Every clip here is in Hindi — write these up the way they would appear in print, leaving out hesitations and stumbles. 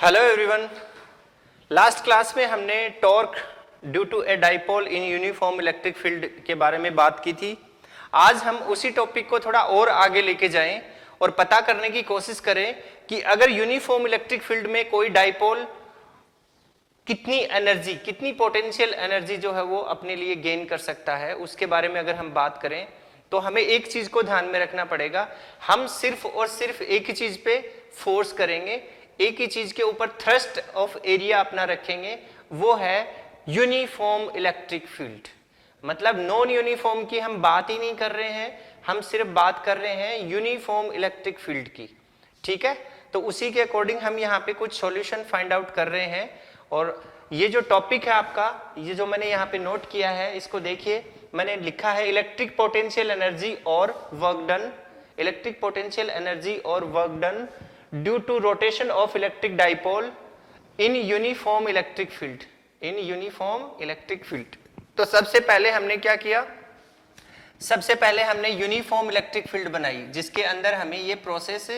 Hello everyone. लास्ट क्लास में हमने torque due to a dipole in uniform electric field के बारे में बात की थी। आज हम उसी टॉपिक को थोड़ा और आगे लेके जाएं और पता करने की कोशिश करें कि अगर यूनिफॉर्म इलेक्ट्रिक फील्ड में कोई डाइपोल कितनी एनर्जी, कितनी पोटेंशियल एनर्जी जो है वो अपने लिए गेन कर सकता है, उसके बारे में अगर हम बात करें तो हमें एक चीज को ध्यान में रखना पड़ेगा। हम सिर्फ और सिर्फ एक ही चीज पे फोर्स करेंगे, एक ही चीज के ऊपर थ्रस्ट ऑफ एरिया अपना रखेंगे, वो है यूनिफॉर्म इलेक्ट्रिक फील्ड। मतलब नॉन यूनिफॉर्म की हम बात ही नहीं कर रहे हैं, हम सिर्फ बात कर रहे हैं यूनिफॉर्म इलेक्ट्रिक फील्ड की। ठीक है, तो उसी के अकॉर्डिंग हम यहाँ पे कुछ सॉल्यूशन फाइंड आउट कर रहे हैं। और ये जो टॉपिक है आपका, ये जो मैंने यहाँ पे नोट किया है, इसको देखिए, मैंने लिखा है इलेक्ट्रिक पोटेंशियल एनर्जी और work done. Electric potential energy और work done due to rotation of electric dipole in uniform electric field, in uniform electric field. तो सबसे पहले हमने क्या किया, सबसे पहले हमने यूनिफॉर्म इलेक्ट्रिक फील्ड बनाई, जिसके अंदर हमें ये प्रोसेस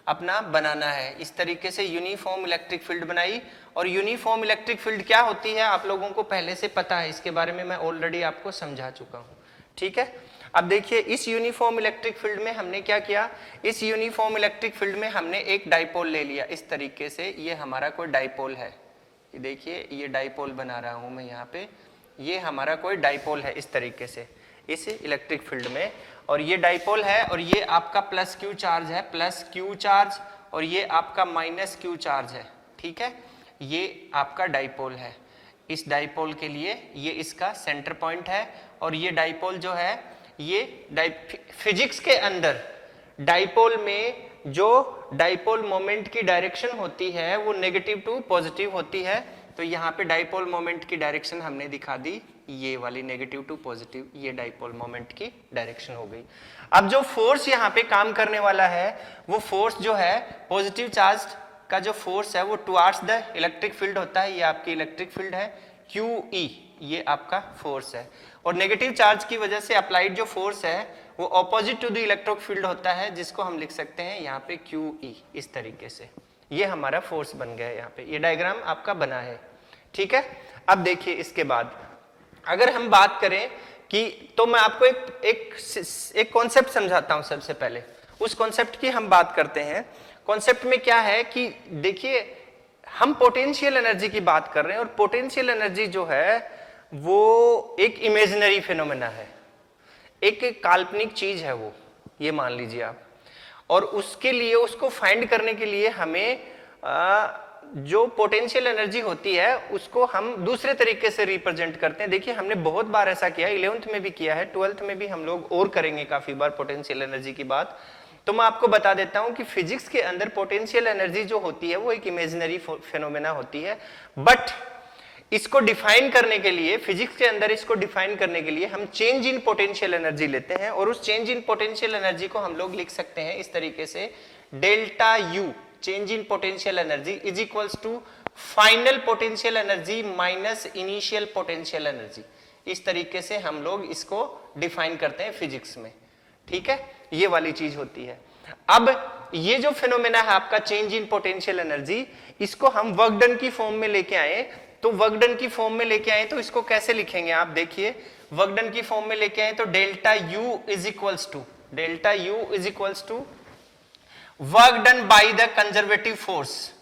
अपना बनाना है। इस तरीके से यूनिफॉर्म इलेक्ट्रिक फील्ड बनाई। और यूनिफॉर्म इलेक्ट्रिक फील्ड क्या होती है आप लोगों को पहले से पता है, इसके बारे में मैं ऑलरेडी आपको समझा चुका हूं। ठीक है, अब देखिए इस यूनिफॉर्म इलेक्ट्रिक फील्ड में हमने क्या किया, इस यूनिफॉर्म इलेक्ट्रिक फील्ड में हमने एक डाइपोल ले लिया। इस तरीके से ये हमारा कोई डाइपोल है, ये देखिए ये डाइपोल बना रहा हूं मैं यहाँ पे, ये हमारा कोई डाइपोल है इस तरीके से इस इलेक्ट्रिक फील्ड में। और ये डाइपोल है और ये आपका प्लस क्यू चार्ज है, प्लस क्यू चार्ज, और ये आपका माइनस क्यू चार्ज है। ठीक है, ये आपका डाइपोल है। इस डाइपोल के लिए ये इसका सेंटर पॉइंट है। और ये डाइपोल जो है, ये फिजिक्स के अंदर डाइपोल में जो डाइपोल मोमेंट की डायरेक्शन होती है वो नेगेटिव टू पॉजिटिव होती है। तो यहाँ पे डाइपोल मोमेंट की डायरेक्शन हमने दिखा दी, ये वाली नेगेटिव टू पॉजिटिव, ये डाइपोल मोमेंट की डायरेक्शन हो गई। अब जो फोर्स यहाँ पे काम करने वाला है, वो फोर्स जो है पॉजिटिव चार्ज का जो फोर्स है वो टुवार्ड्स द इलेक्ट्रिक फील्ड होता है। ये आपकी इलेक्ट्रिक फील्ड है QE, ये आपका फोर्स है। और नेगेटिव चार्ज की वजह से अप्लाइड जो फोर्स है वो opposite to the electric field होता है, जिसको हम लिख सकते हैं यहाँ पे QE। इस तरीके से ये हमारा फोर्स बन गया है, यहाँ पे ये डायग्राम आपका बना है। ठीक है, अब देखिए इसके बाद अगर हम बात करें कि, तो मैं आपको एक कॉन्सेप्ट समझाता हूं। सबसे पहले उस कॉन्सेप्ट की हम बात करते हैं। कॉन्सेप्ट में क्या है कि देखिए हम पोटेंशियल एनर्जी की बात कर रहे हैं, और पोटेंशियल एनर्जी जो है वो एक इमेजिनरी फिनोमेना है, एक काल्पनिक चीज है वो, ये मान लीजिए आप। और उसके लिए, उसको फाइंड करने के लिए हमें जो पोटेंशियल एनर्जी होती है उसको हम दूसरे तरीके से रिप्रेजेंट करते हैं। देखिए हमने बहुत बार ऐसा किया, 11th में भी किया है, 12th में भी हम लोग और करेंगे काफी बार पोटेंशियल एनर्जी की बात। तो मैं आपको बता देता हूं कि फिजिक्स के अंदर पोटेंशियल एनर्जी जो होती है वो एक इमेजिनरी फिनोमेना होती है। बट इसको डिफाइन करने के लिए, फिजिक्स के अंदर इसको डिफाइन करने के लिए हम चेंज इन पोटेंशियल एनर्जी लेते हैं। और उस चेंज इन पोटेंशियल एनर्जी को हम लोग लिख सकते हैं इस तरीके से, delta U, change in potential energy is equals to final potential energy minus initial potential energy. इस तरीके से हम लोग इसको डिफाइन करते हैं फिजिक्स में। ठीक है, ये वाली चीज होती है। अब ये जो फिनोमेना है आपका चेंज इन पोटेंशियल एनर्जी, इसको हम वर्क डन की फॉर्म में लेके आए। तो वर्क डन की फॉर्म में लेके आए तो इसको कैसे लिखेंगे आप देखिए, वर्क डन की फॉर्म में लेके आए तो delta U is equals to, delta U is equals to work done by the conservative force,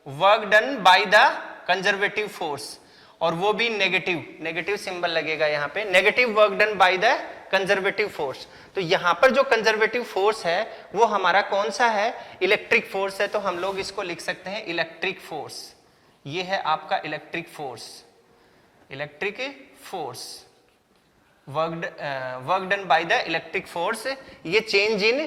work done by the conservative force, और वो भी नेगेटिव, नेगेटिव सिंबल लगेगा यहाँ पे, negative work done by the conservative force. तो यहाँ पर जो कंजर्वेटिव फोर्स है वो हमारा कौन सा है, इलेक्ट्रिक फोर्स है। तो हम लोग इसको लिख सकते हैं इलेक्ट्रिक फोर्स। ये है आपका electric force, electric force, work done by the electric force. ये चेंज इन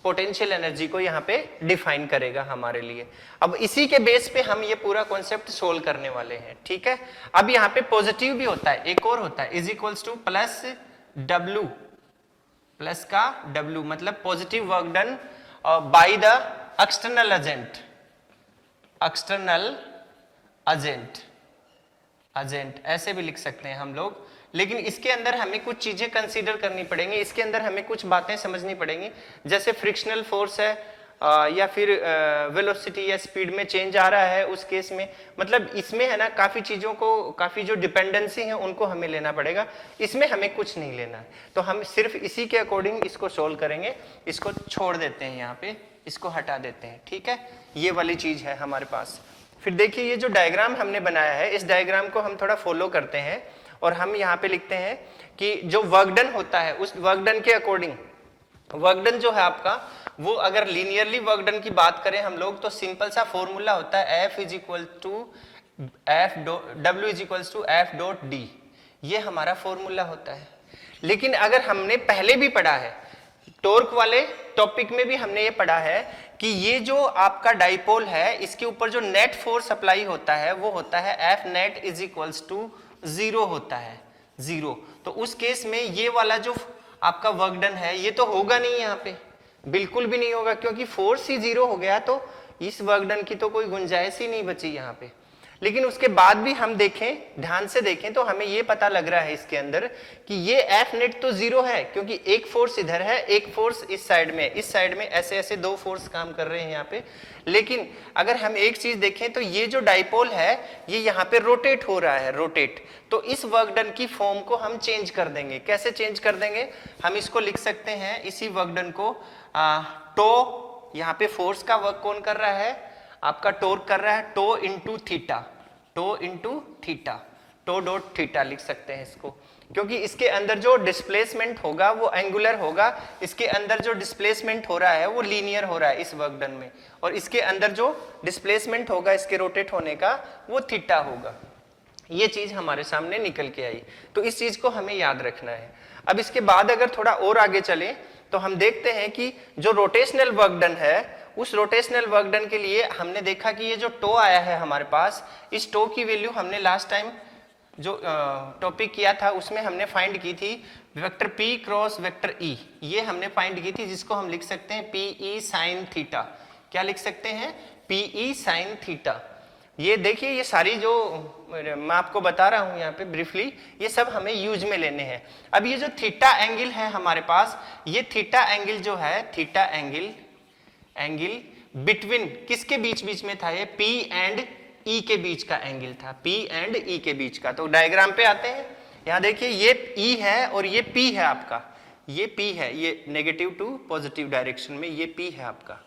पोटेंशियल एनर्जी को यहाँ पे डिफाइन करेगा हमारे लिए। अब इसी के बेस पे हम ये पूरा कॉन्सेप्ट सोल्व करने वाले हैं। ठीक है, अब यहाँ पे पॉजिटिव भी होता है, एक और होता है, is equals two plus W, plus का W, मतलब positive work done by the external agent, external agent, agent ऐसे भी लिख सकते हैं हम लोग। लेकिन इसके अंदर हमें कुछ चीजें कंसीडर करनी पड़ेंगी, इसके अंदर हमें कुछ बातें समझनी पड़ेंगी। जैसे फ्रिक्शनल फोर्स है, या फिर वेलोसिटी या स्पीड में चेंज आ रहा है उस केस में, मतलब इसमें है ना काफी चीजों को, काफी जो डिपेंडेंसी है उनको हमें लेना पड़ेगा, इसमें हमें कुछ नहीं लेना है। तो हम सिर्फ इसी के अकॉर्डिंग इसको सोल्व करेंगे। इसको छोड़ देते हैं यहाँ पे, इसको हटा देते हैं, ठीक है, ये वाली चीज है हमारे पास। फिर देखिए ये जो डायग्राम हमने बनाया है, इस डायग्राम को हम थोड़ा फॉलो करते हैं और हम यहाँ पे लिखते हैं कि जो वर्क डन होता है उस वर्क डन के अकॉर्डिंग, वर्क डन जो है आपका, वो अगर लीनियरली वर्क डन की बात करें हम लोग तो सिंपल सा फॉर्मूला होता है F W F dot D, ये हमारा फॉर्मूला होता है। लेकिन अगर हमने पहले भी पढ़ा है, टॉर्क वाले टॉपिक में भी हमने ये पढ़ा है कि ये जो आपका डाइपोल है इसके ऊपर जो नेट फोर्स अप्लाई होता है वो होता है F net is equals to 0 होता है, 0। तो उस केस में ये वाला जो आपका वर्क डन है ये तो होगा नहीं, यहाँ पे बिल्कुल भी नहीं होगा, क्योंकि फोर्स ही 0 हो गया तो इस वर्क डन की तो कोई गुंजाइश ही नहीं बची यहाँ पे। लेकिन उसके बाद भी हम देखें, ध्यान से देखें तो हमें ये पता लग रहा है इसके अंदर कि ये F नेट तो 0 है, क्योंकि एक फोर्स इधर है, एक फोर्स इस साइड में, इस साइड में ऐसे ऐसे दो फोर्स काम कर रहे हैं यहाँ पे। लेकिन अगर हम एक चीज देखें तो ये जो डाइपोल है ये यहाँ पे रोटेट हो रहा है, रोटेट। तो इस वर्क डन की फॉर्म को हम चेंज कर देंगे। कैसे चेंज कर देंगे? हम इसको लिख सकते हैं, इसी वर्क डन को टो, यहाँ पे फोर्स का वर्क कौन कर रहा है? आपका टॉर्क कर रहा है, tau into theta, tau into theta, tau dot theta लिख सकते हैं इसको, क्योंकि इसके अंदर जो डिस्प्लेसमेंट होगा वो एंगुलर होगा, इसके अंदर जो डिस्प्लेसमेंट हो रहा है वो लीनियर हो रहा है इस वर्क डन में, और इसके अंदर जो डिस्प्लेसमेंट होगा इसके रोटेट होने का वो थीटा होगा। ये चीज हमारे सामने निकल के आई, तो इस चीज को हमें याद रखना है। अब इसके बाद अगर थोड़ा और आगे चले तो हम देखते हैं कि जो रोटेशनल वर्क डन है, उस रोटेशनल वर्क डन के लिए हमने देखा कि ये जो टो आया है हमारे पास, इस टो की वैल्यू हमने लास्ट टाइम जो टॉपिक किया था उसमें हमने फाइंड की थी vector P cross vector E, ये हमने फाइंड की थी, जिसको हम लिख सकते हैं PE साइन थीटा। क्या लिख सकते हैं? PE sine theta. ये देखिए, ये सारी जो मैं आपको बता रहा हूं यहाँ पे ब्रीफली, ये सब हमें यूज में लेने हैं। अब ये जो थीटा एंगल है हमारे पास, ये थीटा एंगल जो है, थीटा एंगल बिटवीन किसके बीच बीच में था? ये P एंड E के बीच का एंगल था, P एंड E के बीच का। तो डायग्राम पे आते हैं, यहाँ देखिए ये E है और ये P है आपका, ये P है, ये नेगेटिव टू पॉजिटिव डायरेक्शन में ये P है आपका,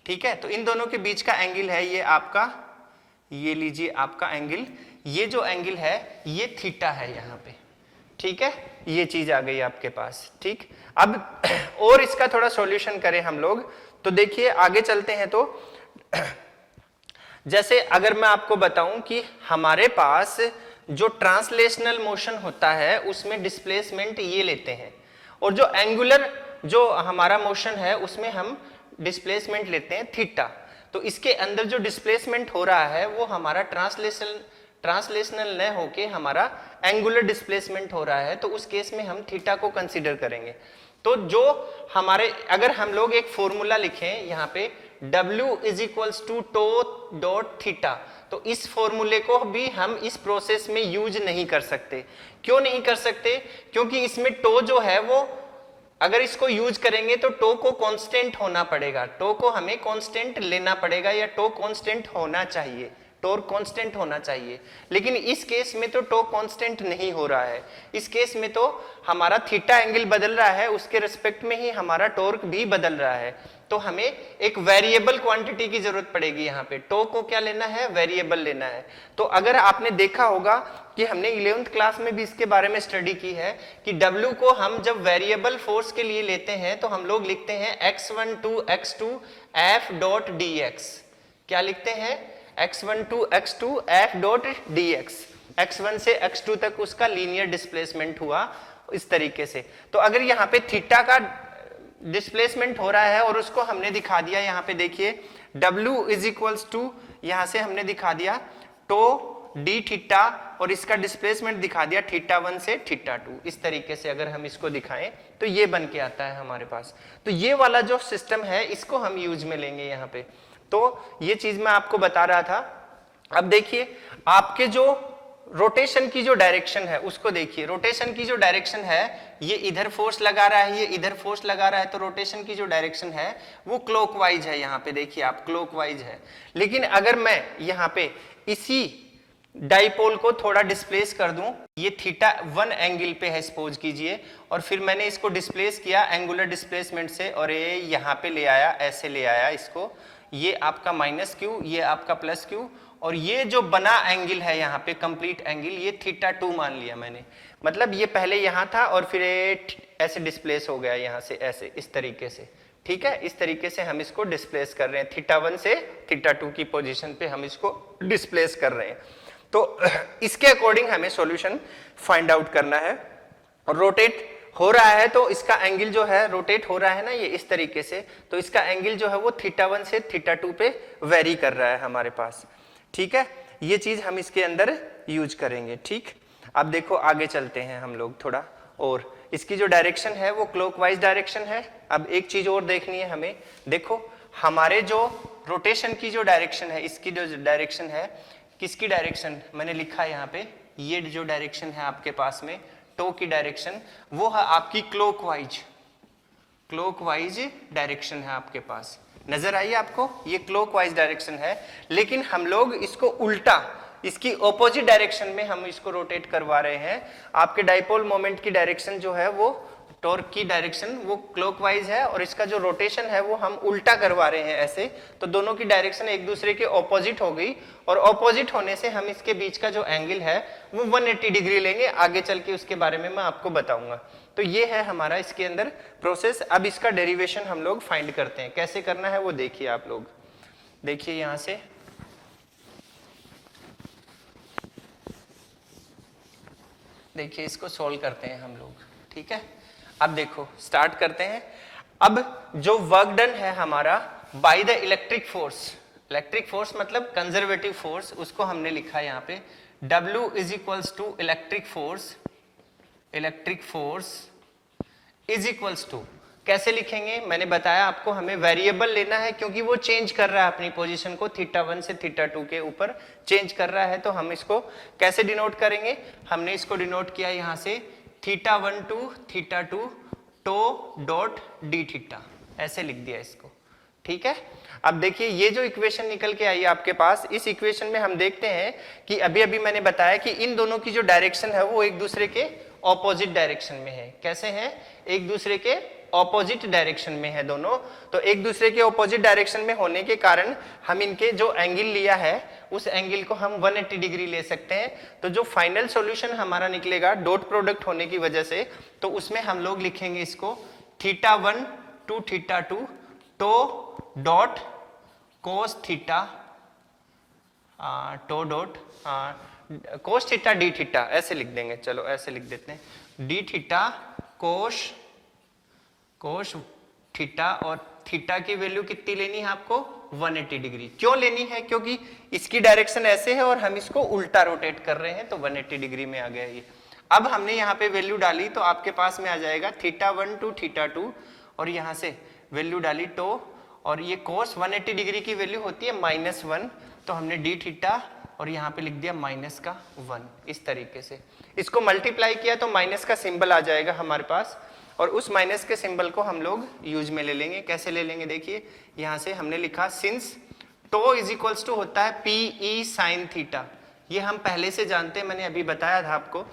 ठीक है। तो इन दोनों के बीच का एंगल है ये आपका, ये लीजिए आपका एंगल, ये जो एंगल है ये थीटा है यहाँ पे, ठीक है। ये चीज आ गई आपके पास, ठीक। अब और इसका थोड़ा सॉल्यूशन करें हम लोग, तो देखिए आगे चलते हैं। तो जैसे अगर मैं आपको बताऊं कि हमारे पास जो ट्रांसलेशनल मोशन होता है उसमें डिस्प्लेसमेंट ये लेते हैं, और जो एंगुलर जो हमारा मोशन है उसमें हम डिस्प्लेसमेंट लेते हैं थीटा। तो इसके अंदर जो डिस्प्लेसमेंट हो रहा है वो हमारा ट्रांसलेशनल न होके हमारा एंगुलर डिस्प्लेसमेंट हो रहा है, तो उस केस में हम थीटा को कंसीडर करेंगे। तो जो हमारे, अगर हम लोग एक फॉर्मूला लिखें यहाँ पे W is equals to tau dot theta, तो इस फॉर्मूले को भी हम इस प्रोसेस में यूज नहीं कर सकते। क्यों नहीं कर सकते? क्योंकि इसमें टो जो है वो, अगर इसको यूज करेंगे तो टो को कांस्टेंट होना पड़ेगा, टो को हमें कांस्टेंट लेना पड़ेगा, या टो कांस्टेंट होना चाहिए, टॉर्क कांस्टेंट होना चाहिए। लेकिन इस केस में तो टो कांस्टेंट नहीं हो रहा है, इस केस में तो हमारा थीटा एंगल बदल रहा है, उसके रिस्पेक्ट में ही हमारा टॉर्क भी बदल रहा है। तो हमें एक वेरिएबल क्वांटिटी की जरूरत पड़ेगी यहाँ पे। टो को क्या लेना है? वेरिएबल लेना है। तो अगर आपने देखा होगा कि हमने 11th क्लास में भी इसके बारे में स्टडी की है कि W को हम जब वेरिएबल फोर्स के लिए लेते हैं तो हम लोग लिखते हैं x1 to x2 F dot dx। क्या लिखते हैं? x1 to x2 F dot dx। x1 से x2 तक उसका लीनियर डिस्प्लेसमेंट हुआ इस तरीके से। तो अगर यहाँ पे थीटा का डिस्प्लेसमेंट हो रहा है और उसको हमने दिखा दिया, यहाँ पे देखिए W इज इक्वल्स टू, यहाँ से हमने दिखा दिया टो डी थीटा, और इसका डिस्प्लेसमेंट दिखा दिया थीटा 1 से थीटा 2। इस तरीके से अगर हम इसको दिखाएं तो ये बन के आता है हमारे पास। तो ये वाला जो सिस्टम है इसको हम यूज में लेंगे यहाँ पे। तो ये चीज मैं आपको बता रहा था। अब देखिए आपके जो रोटेशन की जो डायरेक्शन है उसको देखिए, रोटेशन की जो डायरेक्शन है ये इधर फोर्स लगा रहा है, ये इधर फोर्स लगा रहा है, तो रोटेशन की जो डायरेक्शन है वो क्लॉकवाइज है। यहाँ पे देखिए आप, क्लॉकवाइज है। लेकिन अगर मैं यहाँ पे इसी डाइपोल को थोड़ा डिस्प्लेस कर दूं, ये θ1 एंगल पे है सपोज कीजिए, और फिर मैंने इसको डिस्प्लेस किया एंगुलर डिस्प्लेसमेंट से, और ये यहाँ पे ले आया, ऐसे ले आया इसको, ये आपका -q, ये आपका +q, और ये जो बना एंगल है यहाँ पे कंप्लीट एंगल, ये θ2 मान लिया मैंने। मतलब ये पहले यहाँ था और फिर ऐसे डिस्प्लेस हो गया यहाँ से, ऐसे इस तरीके से। ठीक है, इस तरीके से हम इसको डिस्प्लेस कर रहे हैं, θ1 से θ2 की पोजीशन पे हम इसको डिस्प्लेस कर रहे हैं। तो इसके अकॉर्डिंग हमें सॉल्यूशन फाइंड आउट करना है। और रोटेट हो रहा है तो इसका एंगल जो है, रोटेट हो रहा है ना ये इस तरीके से, तो इसका एंगल जो है वो θ1 से θ2 पे वेरी कर रहा है हमारे पास। ठीक है, ये चीज हम इसके अंदर यूज करेंगे। ठीक, अब देखो आगे चलते हैं हम लोग थोड़ा, और इसकी जो डायरेक्शन है वो क्लॉकवाइज डायरेक्शन है। अब एक चीज और देखनी है हमें, देखो हमारे जो रोटेशन की जो डायरेक्शन है, इसकी जो डायरेक्शन है, किसकी डायरेक्शन मैंने लिखा है यहाँ पे, ये जो डायरेक्शन है आपके पास में टो की डायरेक्शन, वो है आपकी क्लॉकवाइज, क्लॉकवाइज डायरेक्शन है आपके पास। नजर आई आपको, ये क्लॉकवाइज डायरेक्शन है। लेकिन हम लोग इसको उल्टा, इसकी ऑपोजिट डायरेक्शन में हम इसको रोटेट करवा रहे हैं। आपके डाइपोल मोमेंट की डायरेक्शन जो है वो, टॉर्क की डायरेक्शन वो क्लॉकवाइज है, और इसका जो रोटेशन है वो हम उल्टा करवा रहे हैं ऐसे, तो दोनों की डायरेक्शन एक दूसरे के ऑपोजिट हो गई, और ऑपोजिट होने से हम इसके बीच का जो एंगल है वो 180 डिग्री लेंगे। आगे चल के उसके बारे में मैं आपको बताऊंगा। तो ये है हमारा इसके अंदर प्रोसेस। अब इसका डेरिवेशन हम लोग फाइंड करते हैं, कैसे करना है वो देखिए आप लोग। देखिए यहां से देखिए, इसको सोल्व करते हैं हम लोग। ठीक है, अब देखो स्टार्ट करते हैं। अब जो वर्क डन है हमारा by the electric force, electric force मतलब कंजर्वेटिव फोर्स, उसको हमने लिखा है यहाँ पे W is equals to electric force, electric force is equals to, कैसे लिखेंगे मैंने बताया आपको, हमें वेरिएबल लेना है क्योंकि वो चेंज कर रहा है अपनी पोजीशन को, θ1 से θ2 के ऊपर चेंज कर रहा है। तो हम इसको कैसे डिनोट करेंगे, हमने इसको डिनोट किया यहाँ से θ1 to θ2 tau dot d theta, ऐसे लिख दिया इसको। ठीक है, अब देखिए ये जो इक्वेशन निकल के आई आपके पास, इस इक्वेशन में हम देखते हैं कि अभी अभी मैंने बताया कि इन दोनों की जो डायरेक्शन है वो एक दूसरे के ऑपोजिट डायरेक्शन में है। कैसे हैं, एक दूसरे के ऑपोजिट डायरेक्शन में है दोनों। तो एक दूसरे के ऑपोजिट डायरेक्शन में होने के कारण हम इनके जो एंगल लिया है उस एंगल को हम 180 डिग्री ले सकते हैं। तो जो फाइनल सॉल्यूशन हमारा निकलेगा डॉट प्रोडक्ट होने की वजह से, तो उसमें हम लोग लिखेंगे इसको θ1 to θ2 tau dot cos theta, tau dot cos theta d theta, ऐसे लिख देंगे। चलो ऐसे लिख देते हैं, डी थीटा कोस थीटा, और थीटा की वैल्यू कितनी लेनी है आपको, 180 डिग्री। क्यों लेनी है, क्योंकि इसकी डायरेक्शन ऐसे है और हम इसको उल्टा रोटेट कर रहे हैं, तो 180 डिग्री में आ गया ये। अब हमने यहाँ पे वैल्यू डाली तो आपके पास में आ जाएगा θ1 टू θ2, और यहाँ से वैल्यू डाली टो, और ये कोस 180 डिग्री की वैल्यू होती है -1, तो हमने डी थीटा और यहाँ पे लिख दिया -1। इस तरीके से इसको मल्टीप्लाई किया तो माइनस का सिंबल आ जाएगा हमारे पास, और उस माइनस के सिंबल को हम लोग यूज में ले लेंगे। कैसे ले लेंगे, देखिए यहाँ से हमने लिखा since tau is equals to होता है PE साइन थीटा, ये हम पहले से जानते हैं, मैंने अभी बताया था आपको।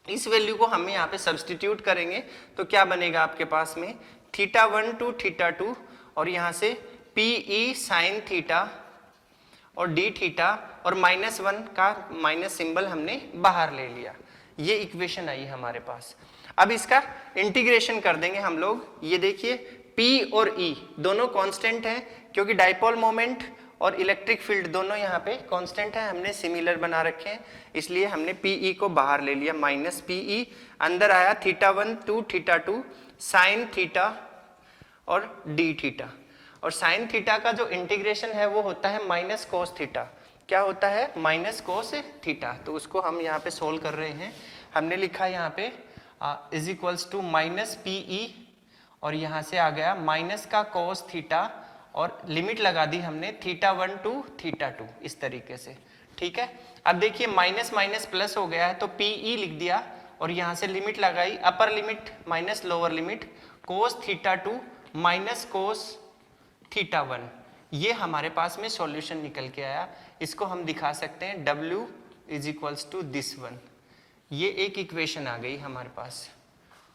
इस वैल्यू को हम यहाँ पे सब्सटीट्यूट करेंगे तो क्या बनेगा आपके पास में θ1 टू θ2, और यहाँ से PE साइन थीटा और डी थीटा, और -1 का माइनस सिंबल हमने बाहर ले लिया। ये इक्वेशन आई हमारे पास। अब इसका इंटीग्रेशन कर देंगे हम लोग। ये देखिए P और E दोनों कांस्टेंट हैं, क्योंकि डाइपोल मोमेंट और इलेक्ट्रिक फील्ड दोनों यहाँ पे कांस्टेंट है, हमने सिमिलर बना रखे हैं, इसलिए हमने PE को बाहर ले लिया, -PE, अंदर आया θ1 टू θ2 साइन थीटा और डी थीटा, और साइन थीटा का जो इंटीग्रेशन है वो होता है माइनस कोस थीटा। क्या होता है, माइनस कोस थीटा। तो उसको हम यहाँ पे सोल्व कर रहे हैं। हमने लिखा यहाँ पे इज इक्वल्स टू -PE, और यहाँ से आ गया माइनस का कोस थीटा, और लिमिट लगा दी हमने θ1 टू θ2 इस तरीके से। ठीक है। अब देखिए माइनस माइनस प्लस हो गया है तो पीई लिख दिया और यहां से लिमिट लगाई, upper limit minus lower limit कोस थीटा 2 माइनस कोस थीटा 1, ये हमारे पास में सॉल्यूशन निकल के आया। इसको हम दिखा सकते हैं W is equals to this one, ये एक इक्वेशन आ गई हमारे पास।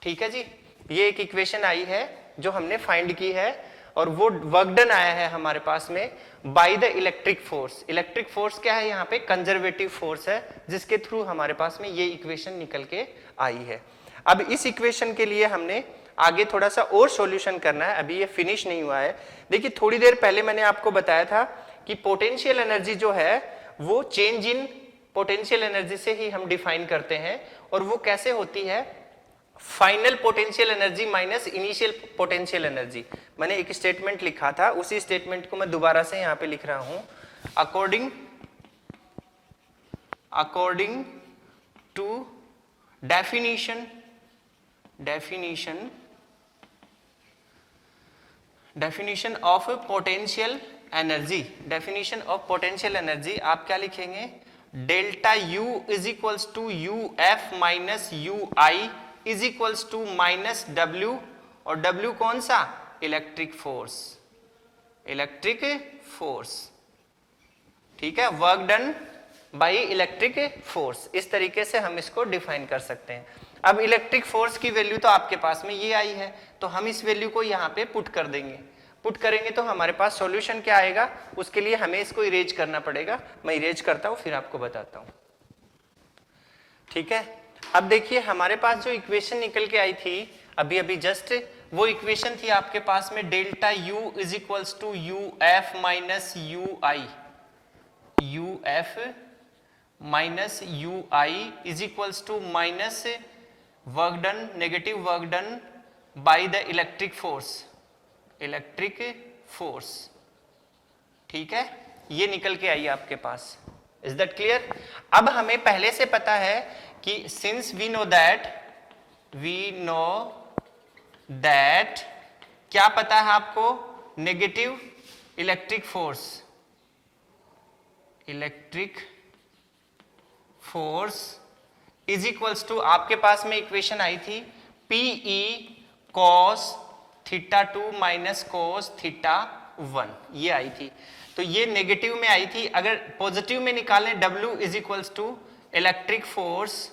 ठीक है जी, ये एक इक्वेशन आई है जो हमने फाइंड की है और वो वर्क डन आया है हमारे पास में bye the electric force. Electric force क्या है यहाँ पे? कंजर्वेटिव फोर्स है, जिसके थ्रू हमारे पास में ये इक्वेशन निकल के आई है। अब इस इक्वेशन के लिए हमने आगे थोड़ा सा और सॉल्यूशन करना है, अभी ये फिनिश नहीं हुआ है। देखिए थोड़ी देर पहले मैंने आपको बताया था कि पोटेंशियल एनर्जी जो है वो चेंज इन पोटेंशियल एनर्जी से ही हम डिफाइन करते हैं, और वो कैसे होती है? Final potential energy minus initial potential energy. मैंने एक स्टेटमेंट लिखा था, उसी स्टेटमेंट को मैं दोबारा से यहां पे लिख रहा हूं। According to definition of potential energy, definition of potential energy आप क्या लिखेंगे? Delta U is equals to U F minus U I is equals to minus W, और डब्ल्यू कौन सा? Electric force. ठीक है, work done by electric force. इस तरीके से हम इसको डिफाइन कर सकते हैं। अब इलेक्ट्रिक फोर्स की वैल्यू तो आपके पास में ये आई है, तो हम इस वैल्यू को यहाँ पे पुट कर देंगे। पुट करेंगे तो हमारे पास सॉल्यूशन क्या आएगा? उसके लिए हमें इसको इरेज करना पड़ेगा। मैं इरेज करता हूं फिर आपको बताता हूं। ठीक है, अब देखिए हमारे पास जो इक्वेशन निकल के आई थी अभी अभी जस्ट, वो इक्वेशन थी आपके पास में delta U is equals to U F minus U I, U F minus U I is equals to minus work done, negative work done by the electric force. ठीक है, ये निकल के आई आपके पास। Is that clear? अब हमें पहले से पता है कि सिंस वी नो दैट क्या पता है आपको? Negative electric force is equals to, आपके पास में इक्वेशन आई थी PE cos theta 2 minus cos theta 1, ये आई थी। तो ये नेगेटिव में आई थी। अगर पॉजिटिव में निकालें W is equals to electric force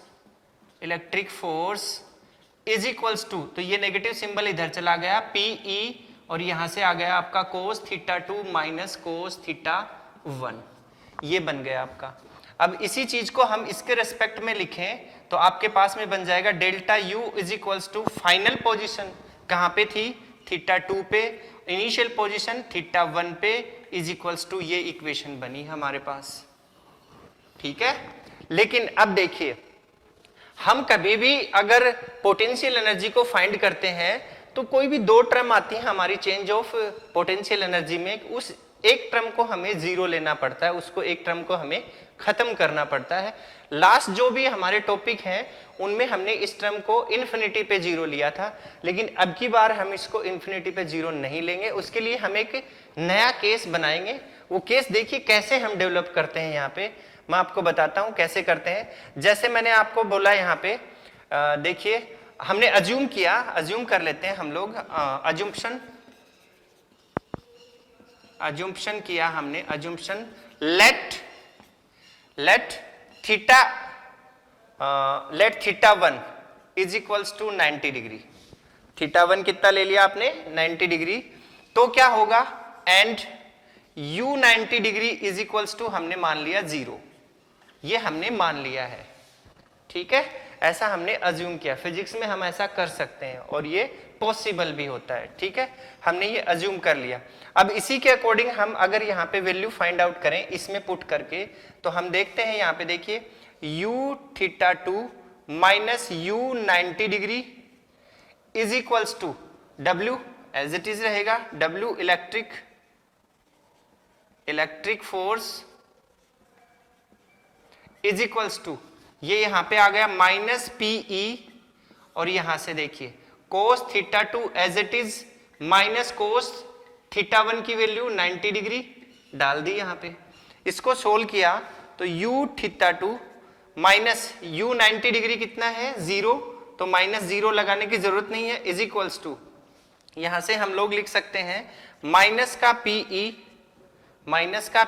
is equals to, तो ये नेगेटिव सिंबल इधर चला गया PE, और यहां से आ गया आपका कोस थीटा 2 माइनस कोस थीटा 1, ये बन गया आपका। अब इसी चीज को हम इसके रेस्पेक्ट में लिखें तो आपके पास में बन जाएगा delta U is equals to final position कहां पे थी? थीटा 2 पे, इनिशियल पोजीशन थीटा 1 पे, इज इक्वल्स टू, ये इक्वेशन बनी हमारे पास। ठीक है, लेकिन अब देखिए हम कभी भी अगर पोटेंशियल एनर्जी को फाइंड करते हैं तो कोई भी दो टर्म आती है हमारी चेंज ऑफ पोटेंशियल एनर्जी में, उस एक टर्म को हमें जीरो लेना पड़ता है, उसको एक टर्म को हमें खत्म करना पड़ता है। लास्ट जो भी हमारे टॉपिक हैं उनमें हमने इस टर्म को इन्फिनिटी पे जीरो लिया था, लेकिन अब की बार हम इसको इन्फिनिटी पे जीरो नहीं लेंगे। उसके लिए हम एक नया केस बनाएंगे। वो केस देखिए कैसे हम डेवलप करते हैं। यहाँ पे मैं आपको बताता हूँ कैसे करते हैं। जैसे मैंने आपको बोला यहाँ पे देखिए हमने अज्यूम किया, अज्यूम कर लेते हैं हम लोग, अज्यूम्पशन किया हमने, assumption let theta 1 is equals to 90 degree. Theta 1 कितना ले लिया आपने? 90 डिग्री। तो क्या होगा? And u 90 degree is equals to हमने मान लिया 0, ये हमने मान लिया है। ठीक है, ऐसा हमने अज्यूम किया। फिजिक्स में हम ऐसा कर सकते हैं और ये पॉसिबल भी होता है। ठीक है, हमने ये अज्यूम कर लिया। अब इसी के अकॉर्डिंग हम अगर यहाँ पे वैल्यू फाइंड आउट करें इसमें पुट करके, तो हम देखते हैं यहाँ पे देखिए u theta 2 minus u 90 degree is equals to w as it is रहेगा, w electric force is equals to, ये यहां पे आ गया माइनस PE, और यहां से देखिए cos theta 2 as it is minus cos theta 1 की वैल्यू 90 डिग्री डाल दी यहां पे। इसको सोल्व किया तो u theta two minus u 90 degree कितना है 0, तो माइनस 0 लगाने की जरूरत नहीं है, इज इक्वल्स टू यहां से हम लोग लिख सकते हैं माइनस का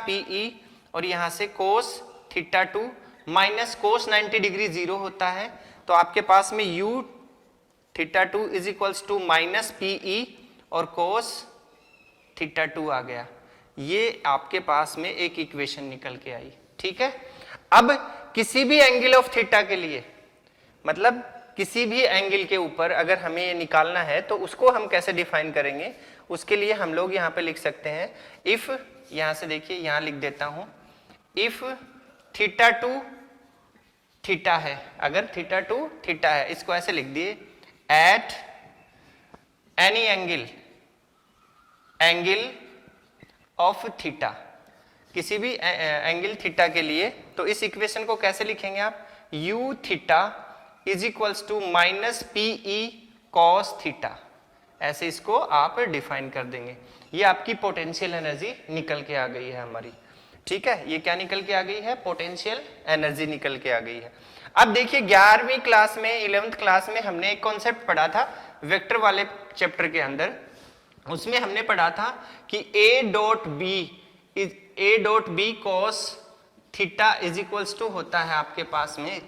Pe और यहां से cos theta two minus cos 90 degree 0 होता है, तो आपके पास में u theta two is equals to minus Pe और कोस थीटा टू आ गया। ये आपके पास में एक इक्वेशन निकल के आई। ठीक है, अब किसी भी एंगल ऑफ थीटा के लिए, मतलब किसी भी एंगल के ऊपर अगर हमें ये निकालना है तो उसको हम कैसे डिफाइन करेंगे, उसके लिए हम लोग यहाँ पे लिख सकते हैं इफ, यहां से देखिए यहां लिख देता हूं, इफ थीटा टू थीटा है, अगर थीटा टू थीटा है, इसको ऐसे लिख दिए at any angle of theta, किसी भी एंगल थीटा के लिए, तो इस इक्वेशन को कैसे लिखेंगे आप, u theta is equals to minus Pe cos theta, ऐसे इसको आप डिफाइन कर देंगे। ये आपकी पोटेंशियल एनर्जी निकल के आ गई है हमारी। ठीक है, ये क्या निकल के आ गई है, पोटेंशियल एनर्जी निकल के आ गई है। अब देखिए 11वीं क्लास में 11th क्लास में हमने एक कॉन्सेप्ट पढ़ा था वेक्टर वाले चैप्टर के अंदर, उसमें हमने पढ़ा था कि a dot B cos theta is equals to होता है आपके पास में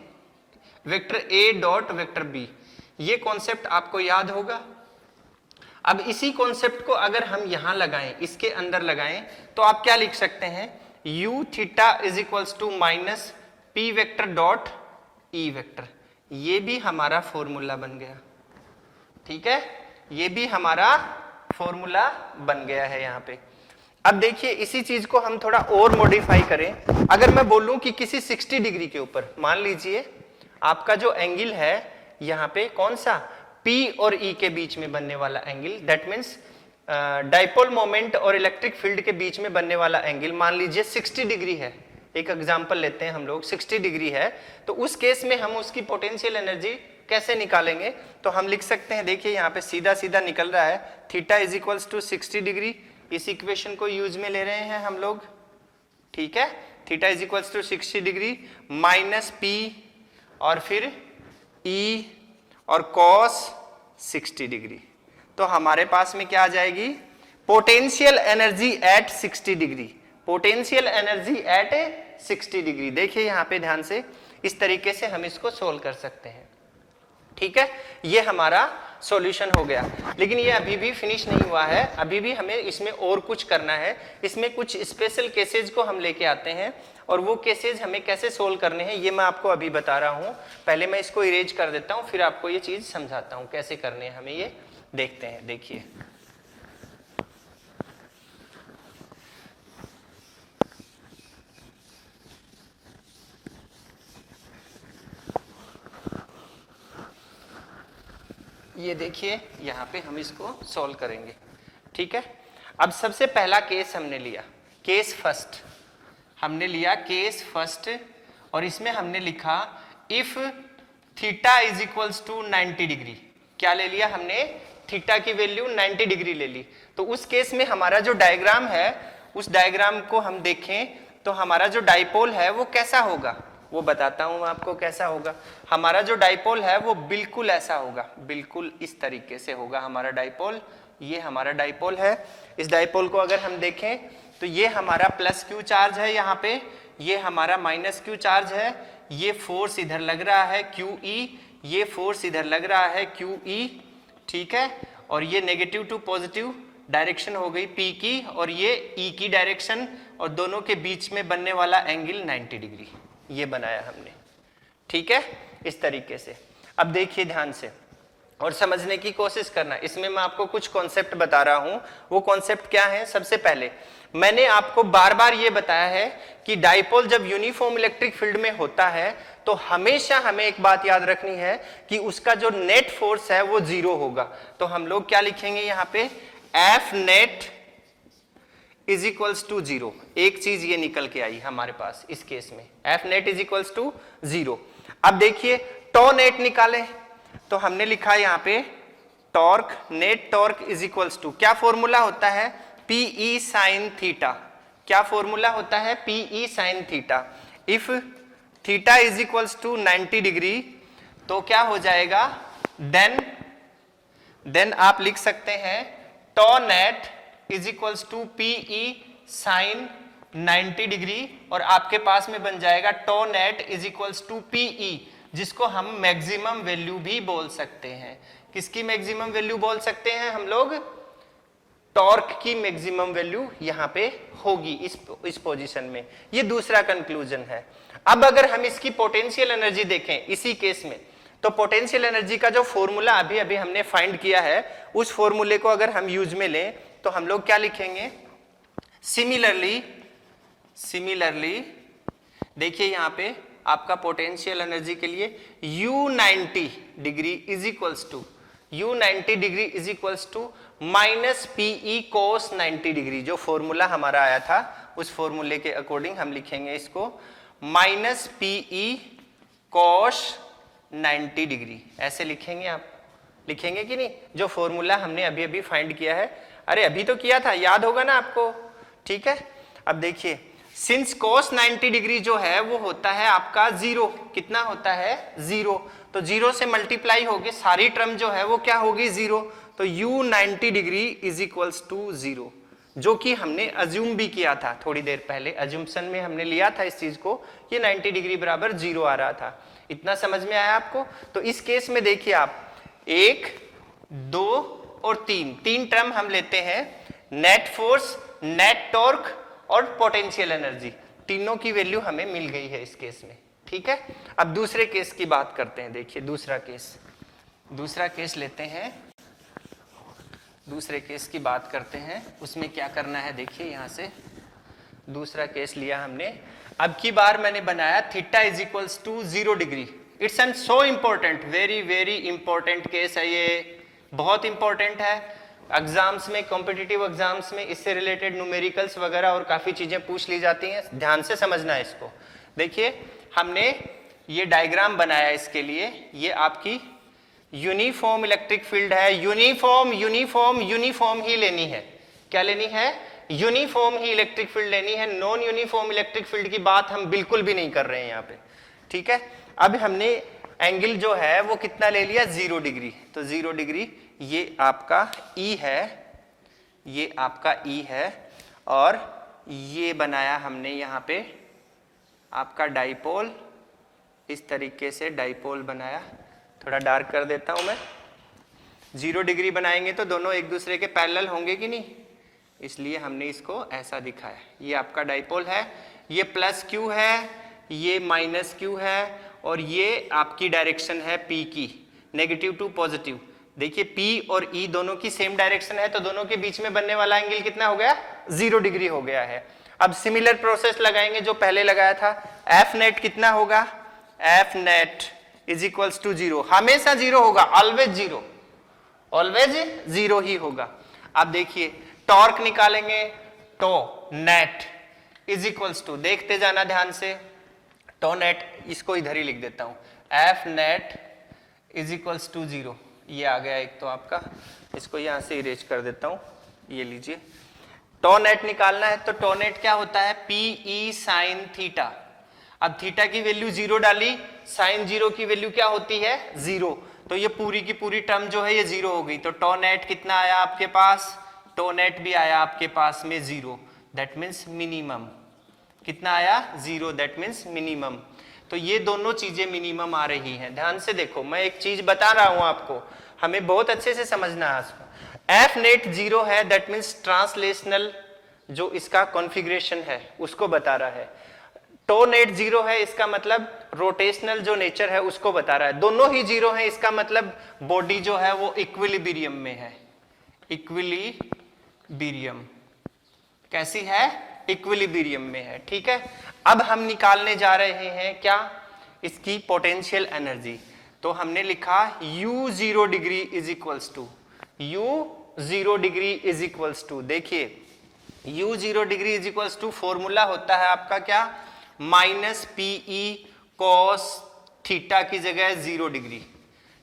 vector a dot vector b। ये कॉन्सेप्ट आपको याद होगा। अब इसी कॉन्सेप्ट को अगर हम यहां लगाएं, इसके अंदर लगाएं, तो आप क्या लिख सकते हैं, u theta is equals to minus p vector dot e vector. ये भी हमारा फॉर्मूला बन गया। ठीक है, ये भी हमारा फॉर्मूला बन गया है यहाँ पे। अब देखिए इसी चीज को हम थोड़ा और मॉडिफाई करें। अगर मैं बोलूं कि किसी 60 डिग्री के ऊपर, मान लीजिए आपका जो एंगल है यहाँ पे कौन सा, P और E के बीच में बनने वाला angle, that means dipole moment और इलेक्ट्रिक फील्ड के बीच में बनने वाला एंगल मान लीजिए 60 डिग्री है। एक एग्जांपल लेते हैं हम लोग, 60 डिग्री है, तो उस केस में हम उसकी पोटेंशियल एनर्जी कैसे निकालेंगे, तो हम लिख सकते हैं, देखिए यहाँ पे सीधा सीधा निकल रहा है, theta is equals to 60 degree, इस इक्वेशन को यूज में ले रहे हैं हम लोग। ठीक है, theta is equals to 60 degree minus P और फिर E और cos 60 डिग्री, तो हमारे पास में क्या आ जाएगी, potential energy at 60 degree, potential energy at 60 degree. देखिए यहाँ पे ध्यान से, इस तरीके से हम इसको सोल्व कर सकते हैं। ठीक है, ये हमारा सॉल्यूशन हो गया। लेकिन ये अभी भी फिनिश नहीं हुआ है, अभी भी हमें इसमें और कुछ करना है। इसमें कुछ स्पेशल केसेस को हम लेके आते हैं और वो केसेस हमें कैसे सोल्व करने हैं ये मैं आपको अभी बता रहा हूँ। पहले मैं इसको इरेज कर देता हूँ, फिर आपको ये चीज समझाता हूँ कैसे करने हैं हमें, ये देखते हैं। देखिए ये देखिए यहाँ पे हम इसको सॉल्व करेंगे। ठीक है, अब सबसे पहला केस हमने लिया, केस फर्स्ट हमने लिया, केस फर्स्ट, और इसमें हमने लिखा if theta is equals to 90 degree. क्या ले लिया हमने, थीटा की वैल्यू 90 डिग्री ले ली। तो उस केस में हमारा जो डायग्राम है, उस डायग्राम को हम देखें तो हमारा जो डाइपोल है वो कैसा होगा, वो बताता हूं मैं आपको कैसा होगा। हमारा जो डाइपोल है वो बिल्कुल ऐसा होगा, बिल्कुल इस तरीके से होगा हमारा डाइपोल। ये हमारा डाइपोल है। इस डाइपोल को अगर हम देखें तो ये हमारा प्लस क्यू चार्ज है यहाँ पे, ये हमारा माइनस क्यू चार्ज है, ये फोर्स इधर लग रहा है क्यू ई, ये फोर्स इधर लग रहा है क्यू ई। ठीक है, और ये नेगेटिव टू पॉजिटिव डायरेक्शन हो गई पी की, और ये ई की डायरेक्शन, और दोनों के बीच में बनने वाला एंगल 90 डिग्री ये बनाया हमने। ठीक है, इस तरीके से। अब देखिए ध्यान से और समझने की कोशिश करना। इसमें मैं आपको कुछ कॉन्सेप्ट बता रहा हूं, वो कॉन्सेप्ट क्या है। सबसे पहले मैंने आपको बार बार ये बताया है कि डाइपोल जब यूनिफॉर्म इलेक्ट्रिक फील्ड में होता है तो हमेशा हमें एक बात याद रखनी है कि उसका जो नेट फोर्स है वो 0 होगा। तो हम लोग क्या लिखेंगे यहाँ पे, F net is equals to 0। एक चीज ये निकल के आई हमारे पास इस केस में, F net is equals to 0। अब देखिए टॉ नेट निकाले, तो हमने लिखा यहाँ पे torque, net torque is equals to, क्या फॉर्मूला होता है, Pe sin थीटा। क्या फॉर्मूला होता है, Pe sin theta if theta is equals to 90 degree तो क्या हो जाएगा, देन आप लिख सकते हैं tau net is equals to PE sine 90 degree, और आपके पास में बन जाएगा tau net is equals to PE, जिसको हम मैक्सिमम वैल्यू भी बोल सकते हैं। किसकी मैक्सिमम वैल्यू बोल सकते हैं हम लोग, टॉर्क की मैक्सिमम वैल्यू यहां पे होगी इस पोजीशन में। ये दूसरा कंक्लूजन है। अब अगर हम इसकी पोटेंशियल एनर्जी देखें इसी केस में, तो पोटेंशियल एनर्जी का जो फॉर्मूला अभी अभी हमने फाइंड किया है, उस फॉर्मूले को अगर हम यूज में लें तो हम लोग क्या लिखेंगे, सिमिलरली देखिए यहां पे आपका पोटेंशियल एनर्जी के लिए U90 degree is equals to minus PE cos 90 degree. जो फॉर्मूला हमारा आया था उस फॉर्मूले के अकॉर्डिंग हम लिखेंगे इसको माइनस पीई कोस 90 डिग्री, ऐसे लिखेंगे। आप लिखेंगे कि नहीं, जो फॉर्मूला हमने अभी अभी फाइंड किया है, अरे अभी तो किया था, याद होगा ना आपको, ठीक है। अब देखिए सिंस cos 90 डिग्री जो है वो होता है आपका जीरो, कितना होता है, जीरो, तो जीरो से मल्टीप्लाई होगी सारी टर्म जो है वो क्या होगी, जीरो, तो U90 degree is equals to zero, जो कि हमने अज्यूम भी किया था थोड़ी देर पहले, अज्यूमशन में हमने लिया था इस चीज को, ये 90 डिग्री बराबर जीरो आ रहा था। इतना समझ में आया आपको। तो इस केस में देखिए आप 1, 2 और 3 टर्म हम लेते हैं, नेट फोर्स, नेट टॉर्क और पोटेंशियल एनर्जी, तीनों की वैल्यू हमें मिल गई है इस केस में, ठीक है। अब दूसरे केस की बात करते हैं। देखिए दूसरा केस लेते हैं, दूसरे केस की बात करते हैं। उसमें क्या करना है, देखिए यहां से दूसरा केस लिया हमने। अब की बार मैंने बनाया theta is equals to 0 degree. It's an so important, very very important case है ये, बहुत इंपॉर्टेंट है। एग्जाम्स में, कॉम्पिटिटिव एग्जाम्स में इससे रिलेटेड न्यूमेरिकल्स वगैरह और काफी चीजें पूछ ली जाती हैं, ध्यान से समझना है इसको। देखिए हमने ये डायग्राम बनाया इसके लिए, ये आपकी यूनिफॉर्म इलेक्ट्रिक फील्ड है। यूनिफॉर्म ही लेनी है, क्या लेनी है, यूनिफॉर्म ही इलेक्ट्रिक फील्ड लेनी है। नॉन यूनिफॉर्म इलेक्ट्रिक फील्ड की बात हम बिल्कुल भी नहीं कर रहे हैं यहाँ पे, ठीक है। अब हमने एंगल जो है वो कितना ले लिया, 0 डिग्री, तो 0 डिग्री ये आपका E है, ये आपका E है, और ये बनाया हमने यहाँ पे आपका डाइपोल, इस तरीके से डाइपोल बनाया। थोड़ा डार्क कर देता हूं मैं। 0 डिग्री बनाएंगे तो दोनों एक दूसरे के पैरेलल होंगे कि नहीं, इसलिए हमने इसको ऐसा दिखाया। ये आपका डाइपोल है, ये प्लस Q है, ये माइनस Q है, और ये आपकी डायरेक्शन है P की, नेगेटिव टू पॉजिटिव। देखिए P और E दोनों की सेम डायरेक्शन है, तो दोनों के बीच में बनने वाला एंगल कितना हो गया, 0 डिग्री हो गया है। अब सिमिलर प्रोसेस लगाएंगे जो पहले लगाया था। F नेट कितना होगा, F net is equals to 0, हमेशा 0 होगा, ऑलवेज 0 ही होगा। अब देखिए टॉर्क निकालेंगे, टॉ नेट इज इक्वल्स टू, देखते जाना ध्यान से, टॉ नेट, इसको इधर ही लिख देता हूं, F net is equals to 0, ये आ गया एक तो आपका, इसको यहां से इरेज कर देता हूं, ये लीजिए। टॉ नेट निकालना है तो टॉ नेट क्या होता है, PE साइन थीटा। अब थीटा की वैल्यू 0 डाली, साइन 0 की वैल्यू क्या होती है, 0, तो ये पूरी की पूरी टर्म जो है ये 0 हो गई। तो टॉ नेट कितना आया आपके पास, टॉ नेट भी आया आपके पास में 0, दैट मीन्स मिनिमम। कितना आया, 0, दैट मीन्स मिनिमम। तो ये दोनों चीजें मिनिमम आ रही हैं। ध्यान से देखो, मैं एक चीज बता रहा हूं आपको, हमें बहुत अच्छे से समझना है इसको। F नेट 0 है, दैट मीन्स ट्रांसलेशनल जो इसका कॉन्फ़िगरेशन है उसको बता रहा है। टॉ नेट 0 है, इसका मतलब रोटेशनल जो नेचर है उसको बता रहा है। दोनों ही 0 है, इसका मतलब बॉडी जो है वो इक्विलिब्रियम में है। इक्विलिब्रियम कैसी है, इक्विलिब्रियम में है, ठीक है। अब हम निकालने जा रहे हैं क्या, इसकी पोटेंशियल एनर्जी। तो हमने लिखा U0 degree is equals to, U0 degree is equals to, देखिए U0 degree is equals to formula होता है आपका क्या, माइनस PE cos थीटा की जगह 0 डिग्री,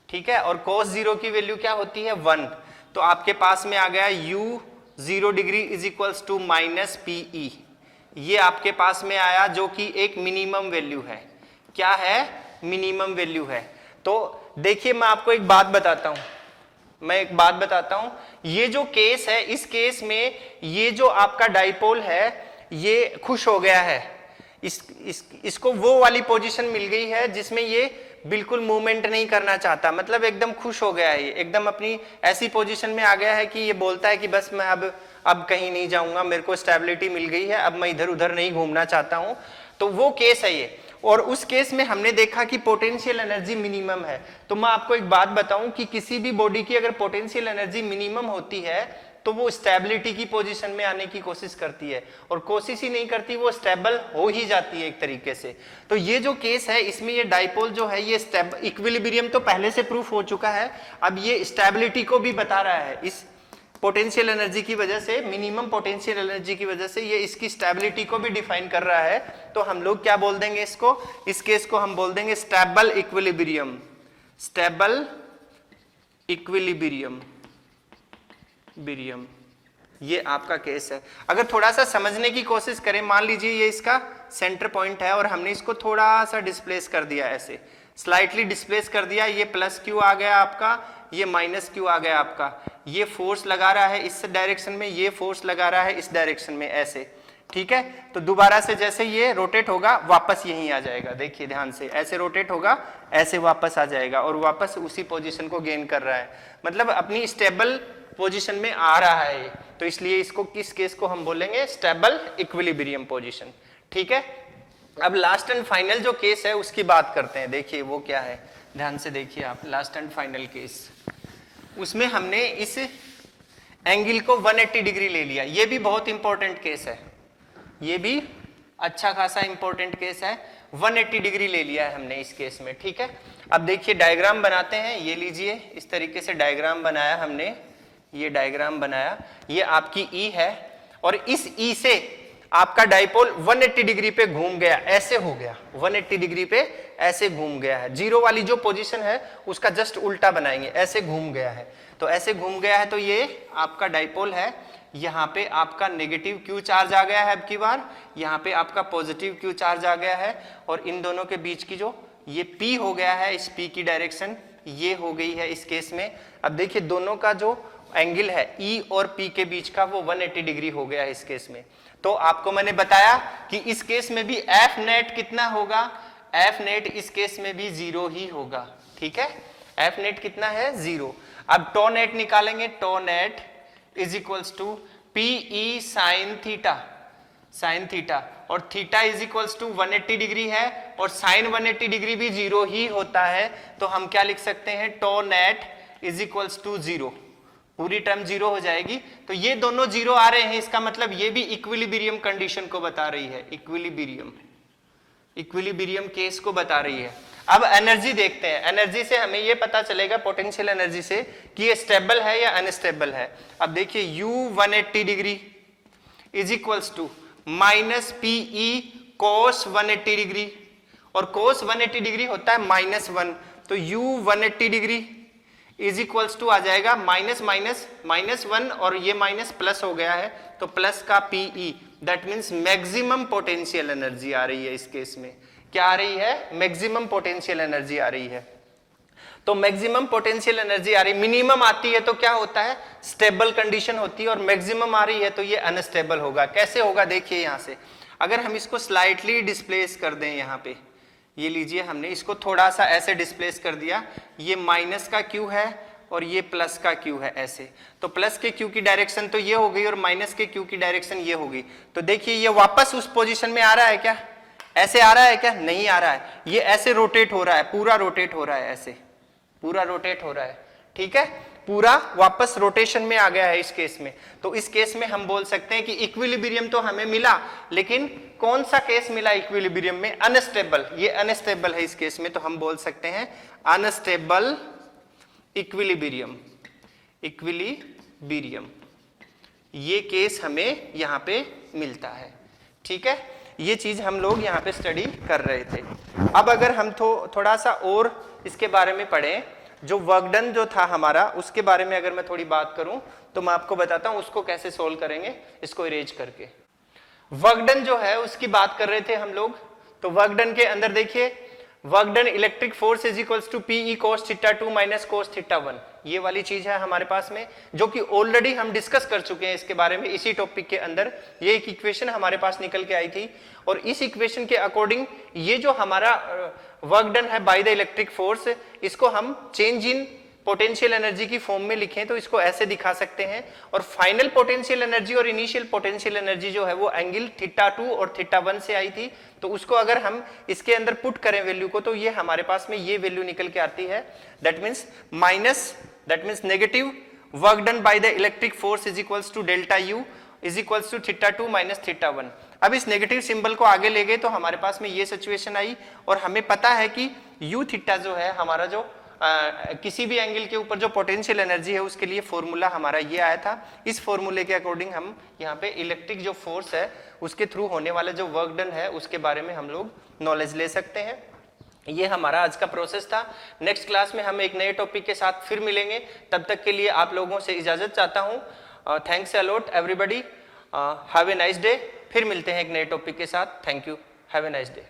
ठीक है। और cos 0 की वैल्यू क्या होती है, 1, तो आपके पास में आ गया U0 degree is equals to minus PE। ये आपके पास में आया जो कि एक मिनिमम वैल्यू है। क्या है? मिनिमम वैल्यू है। तो देखिए मैं आपको एक बात बताता हूं, ये जो केस है, इस केस में ये जो आपका डाइपोल है ये खुश हो गया है, इसको वो वाली पोजीशन मिल गई है जिसमें ये बिल्कुल मूवमेंट नहीं करना चाहता, मतलब एकदम खुश हो गया है, ये एकदम अपनी ऐसी पोजीशन में आ गया है कि ये बोलता है कि बस मैं अब कहीं नहीं जाऊंगा, मेरे को स्टेबिलिटी मिल गई है, अब मैं इधर उधर नहीं घूमना चाहता हूं। तो वो केस है ये। और उस केस में हमने देखा कि पोटेंशियल एनर्जी मिनिमम है। तो मैं आपको एक बात बताऊं कि किसी भी बॉडी की अगर पोटेंशियल एनर्जी मिनिमम होती है तो वो स्टेबिलिटी की पोजीशन में आने की कोशिश करती है, और कोशिश ही नहीं करती, वो स्टेबल हो ही जाती है एक तरीके से। तो ये जो केस है इसमें ये डाइपोल जो है ये इक्विलिब्रियम तो पहले से प्रूफ हो चुका है, अब ये स्टेबिलिटी को भी बता रहा है। इस पोटेंशियल एनर्जी की वजह से, मिनिमम पोटेंशियल एनर्जी की वजह से ये इसकी स्टेबिलिटी को भी डिफाइन कर रहा है। तो हम लोग क्या बोल देंगे इसको, इस केस को हम बोल देंगे स्टेबल इक्विलिब्रियम। स्टेबल इक्विलिब्रियम ये आपका केस है। अगर थोड़ा सा समझने की कोशिश करें, मान लीजिए ये इसका सेंटर पॉइंट है और हमने इसको थोड़ा सा डिस्प्लेस कर दिया, ऐसे स्लाइटली डिस्प्लेस कर दिया, ये प्लस क्यू आ गया आपका, ये माइनस क्यू आ गया आपका, ये फोर्स लगा रहा है इस डायरेक्शन में, ये फोर्स लगा रहा है इस डायरेक्शन में, ऐसे, ठीक है। तो दोबारा से जैसे ये रोटेट होगा वापस यहीं आ जाएगा, देखिए ध्यान से, ऐसे रोटेट होगा ऐसे वापस आ जाएगा और वापस उसी पोजीशन को गेन कर रहा है, मतलब अपनी स्टेबल पोजीशन में आ रहा है। तो इसलिए इसको, किस केस को हम बोलेंगे, स्टेबल इक्विलिब्रियम पोजीशन, ठीक है। अब लास्ट एंड फाइनल जो केस है उसकी बात करते हैं। देखिए वो क्या है, ध्यान से देखिए आप, लास्ट एंड फाइनल केस, उसमें हमने इस एंगल को 180 डिग्री ले लिया। ये भी बहुत इंपॉर्टेंट केस है, ये भी अच्छा खासा इंपॉर्टेंट केस है। 180 डिग्री ले लिया है हमने इस केस में, ठीक है। अब देखिए डायग्राम बनाते हैं, ये लीजिए, इस तरीके से डायग्राम बनाया हमने, ये डायग्राम बनाया, ये आपकी ई है और इस ई से आपका डाइपोल 180 डिग्री पे घूम गया, ऐसे हो गया, 180 डिग्री पे ऐसे घूम गया है। जीरो वाली जो पोजीशन है उसका जस्ट उल्टा बनाएंगे, ऐसे घूम गया है। तो ऐसे घूम गया है तो ये आपका डाइपोल है, यहाँ पे आपका नेगेटिव क्यू चार्ज आ गया है अब की बार, यहाँ पे आपका पॉजिटिव क्यू चार्ज आ गया है, और इन दोनों के बीच की जो ये पी हो गया है, इस पी की डायरेक्शन ये हो गई है इस केस में। अब देखिए दोनों का जो एंगल है ई और पी के बीच का वो 180 डिग्री हो गया है इस केस में। तो आपको मैंने बताया कि इस केस में भी एफ नेट कितना होगा, एफ नेट इस केस में भी 0 ही होगा, ठीक है। एफ नेट कितना है, 0। अब टो नेट निकालेंगे, tau net is equals to PE sine theta, sine theta, और theta is equals to 180 degree है और साइन 180 डिग्री भी 0 ही होता है। तो हम क्या लिख सकते हैं, tau net is equals to 0, पूरी टर्म 0 हो जाएगी। तो ये दोनों 0 आ रहे हैं, इसका मतलब ये भी इक्विलिब्रियम कंडीशन को बता रही है, इक्विलिब्रियम केस को बता रही है। अब एनर्जी देखते हैं, एनर्जी से हमें ये पता चलेगा, पोटेंशियल एनर्जी से, कि ये स्टेबल है या अनस्टेबल है। अब देखिए u 180 degree is equals to minus PE cos 180 degree, और कोस 180 डिग्री होता है -1, तो u 180 degree is equals to आ जाएगा -1 और ये माइनस प्लस हो गया है, तो प्लस का PE, that means maximum potential energy आ रही है इस केस में। क्या आ रही है, मैक्सिमम पोटेंशियल एनर्जी आ रही है। तो मैक्सिमम पोटेंशियल एनर्जी आ रही, मिनिमम आती है तो क्या होता है, स्टेबल कंडीशन होती है, और मैक्सिमम आ रही है तो ये अनस्टेबल होगा। कैसे होगा, देखिए यहां से अगर हम इसको स्लाइटली डिस्प्लेस कर दें, यहाँ पे ये लीजिए, हमने इसको थोड़ा सा ऐसे डिस्प्लेस कर दिया, ये माइनस का क्यू है और ये प्लस का क्यू है, ऐसे, तो प्लस के क्यू की डायरेक्शन तो ये हो गई और माइनस के क्यू की डायरेक्शन ये होगी। तो देखिए ये वापस उस पोजीशन में आ रहा है क्या, ऐसे आ रहा है क्या, नहीं आ रहा है, ये ऐसे रोटेट हो रहा है, पूरा रोटेट हो रहा है, ऐसे पूरा रोटेट हो रहा है, ठीक है, पूरा वापस रोटेशन में आ गया है इस केस में। तो इस केस में हम बोल सकते हैं कि इक्विलिब्रियम तो हमें मिला, लेकिन कौन सा केस मिला इक्विलिब्रियम में, अनस्टेबल, ये अनस्टेबल है इस केस में, तो हम बोल सकते हैं अनस्टेबल इक्विलिब्रियम, इक्विलिब्रियम, ये केस हमें यहाँ पे मिलता है, ठीक है। ये चीज हम लोग यहाँ पे स्टडी कर रहे थे। अब अगर हम थोड़ा सा और इसके बारे में पढ़ें, जो वर्क डन जो था हमारा, उसके बारे में अगर मैं थोड़ी बात करूं तो मैं आपको बताता हूं उसको कैसे सोल्व करेंगे, इसको इरेज करके। वर्क डन जो है उसकी बात कर रहे थे हम लोग। तो वर्क डन के अंदर देखिए, work done electric force is equals to PE cos theta 2 माइनस cos थीटा 1, ये वाली चीज है हमारे पास में, जो कि ऑलरेडी हम डिस्कस कर चुके हैं इसके बारे में इसी टॉपिक के अंदर। ये एक इक्वेशन हमारे पास निकल के आई थी और इस इक्वेशन के अकॉर्डिंग ये जो हमारा वर्क डन है बाय द इलेक्ट्रिक फोर्स, इसको हम चेंज इन पोटेंशियल एनर्जी की फॉर्म में लिखें तो इसको ऐसे दिखा सकते हैं। और फाइनल पोटेंशियल एनर्जी और इनिशियल पोटेंशियल एनर्जी जो है वो एंगल थीटा 2 और थीटा 1 से आई थी। तो उसको अगर हम इसके अंदर पुट करें वैल्यू को, तो ये हमारे पास में ये वैल्यू निकल के आती है, that means negative work done by the electric force is equals to delta U is equals to theta 2 minus theta 1। अब इस नेगेटिव सिंबल को आगे ले गए तो हमारे पास में ये सिचुएशन आई और हमें पता है कि यू थीटा जो है हमारा जो किसी भी एंगल के ऊपर जो पोटेंशियल एनर्जी है उसके लिए फॉर्मूला हमारा ये आया था। इस फॉर्मूले के अकॉर्डिंग हम यहाँ पे इलेक्ट्रिक जो फोर्स है उसके थ्रू होने वाला जो वर्क डन है उसके बारे में हम लोग नॉलेज ले सकते हैं। ये हमारा आज का प्रोसेस था। नेक्स्ट क्लास में हम एक नए टॉपिक के साथ फिर मिलेंगे, तब तक के लिए आप लोगों से इजाजत चाहता हूँ। Thanks a lot everybody, have a nice day. फिर मिलते हैं एक नए टॉपिक के साथ। Thank you, have a nice day.